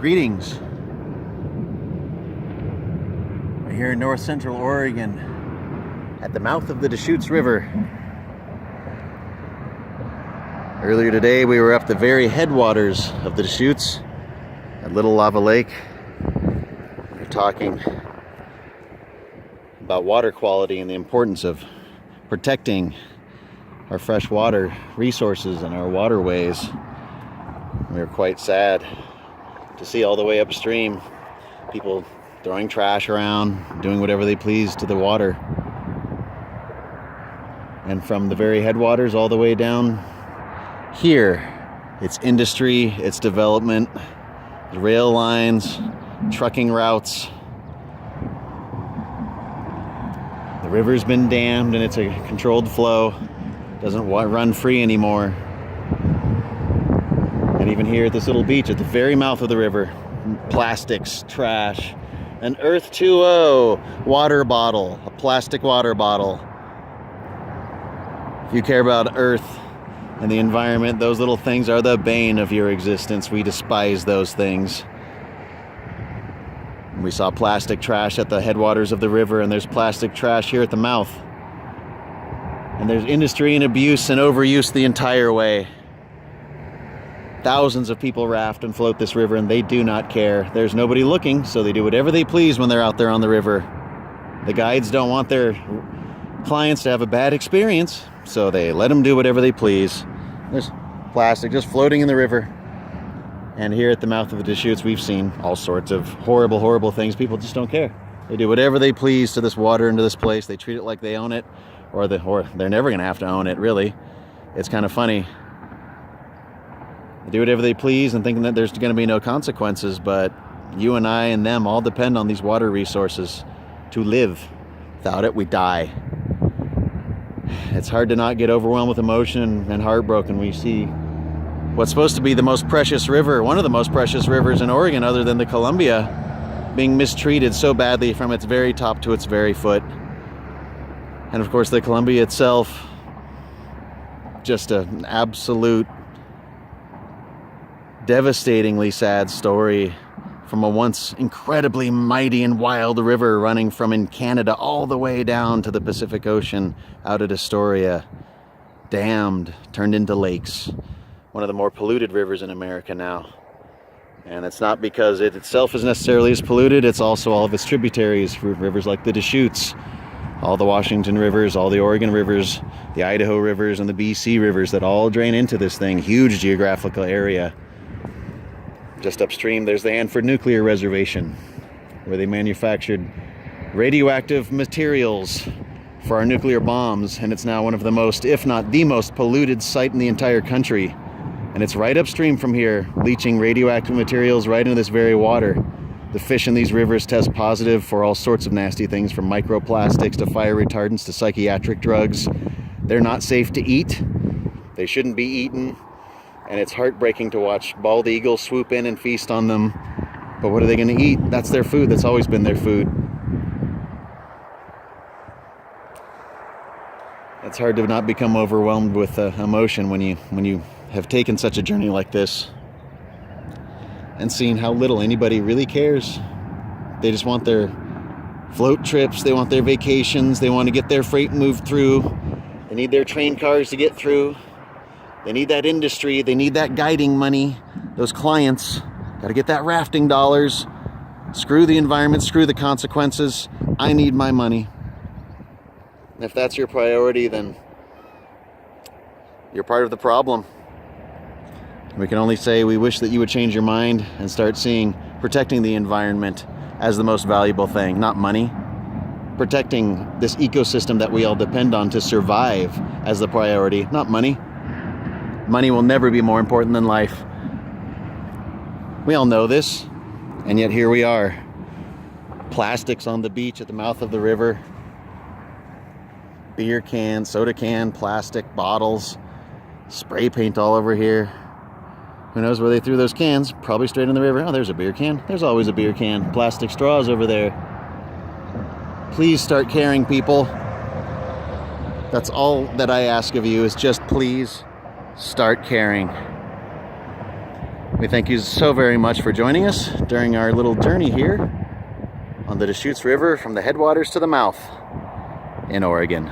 Greetings. We're here in north central Oregon at the mouth of the Deschutes River. Earlier today we were up the very headwaters of the Deschutes at Little Lava Lake. We're talking about water quality and the importance of protecting our freshwater resources and our waterways. We were quite sad to see all the way upstream people throwing trash around, doing whatever they please to the water. And from the very headwaters all the way down here, it's industry, it's development, rail lines, trucking routes. The river's been dammed and it's a controlled flow. Doesn't run free anymore. And even here at this little beach at the very mouth of the river, plastics, trash, an Earth 2.0 water bottle, a plastic water bottle. If you care about Earth and the environment, those little things are the bane of your existence. We despise those things. We saw plastic trash at the headwaters of the river, and there's plastic trash here at the mouth. And there's industry and abuse and overuse the entire way. Thousands of people raft and float this river, and they do not care. There's nobody looking, so they do whatever they please when they're out there on the river. The guides don't want their clients to have a bad experience, so they let them do whatever they please. There's plastic just floating in the river. And here at the mouth of the Deschutes, we've seen all sorts of horrible, horrible things. People just don't care. They do whatever they please to this water and to this place. They treat it like they own it, or they're never going to have to own it, really. It's kind of funny. They do whatever they please and thinking that there's going to be no consequences, but you and I and them all depend on these water resources to live. Without it, we die. It's hard to not get overwhelmed with emotion and heartbroken. We see what's supposed to be the most precious river, one of the most precious rivers in Oregon other than the Columbia, being mistreated so badly from its very top to its very foot. And of course the Columbia itself, just an absolute devastatingly sad story from a once incredibly mighty and wild river running from in Canada all the way down to the Pacific Ocean out at Astoria, dammed, turned into lakes. One of the more polluted rivers in America now. And it's not because it itself is necessarily as polluted, it's also all of its tributaries, rivers like the Deschutes, all the Washington rivers, all the Oregon rivers, the Idaho rivers, and the BC rivers that all drain into this thing, huge geographical area. Just upstream, there's the Hanford Nuclear Reservation, where they manufactured radioactive materials for our nuclear bombs, and it's now one of the most, if not the most, polluted site in the entire country. And it's right upstream from here, leaching radioactive materials right into this very water. The fish in these rivers test positive for all sorts of nasty things, from microplastics to fire retardants to psychiatric drugs. They're not safe to eat. They shouldn't be eaten. And it's heartbreaking to watch bald eagles swoop in and feast on them. But what are they going to eat? That's their food. That's always been their food. It's hard to not become overwhelmed with emotion when you have taken such a journey like this and seen how little anybody really cares. They just want their float trips. They want their vacations. They want to get their freight moved through. They need their train cars to get through. They need that industry. They need that guiding money. Those clients. Got to get that rafting dollars. Screw the environment. Screw the consequences. I need my money. And if that's your priority, then you're part of the problem. We can only say we wish that you would change your mind and start seeing protecting the environment as the most valuable thing, not money. Protecting this ecosystem that we all depend on to survive as the priority, not money. Money will never be more important than life. We all know this, and yet here we are. Plastics on the beach at the mouth of the river. Beer can, soda can, plastic, bottles, spray paint all over here. Who knows where they threw those cans? Probably straight in the river. Oh, there's a beer can. There's always a beer can. Plastic straws over there. Please start caring, people. That's all that I ask of you, is just please start caring. We We thank you so very much for joining us during our little journey here on the Deschutes River from the headwaters to the mouth in Oregon.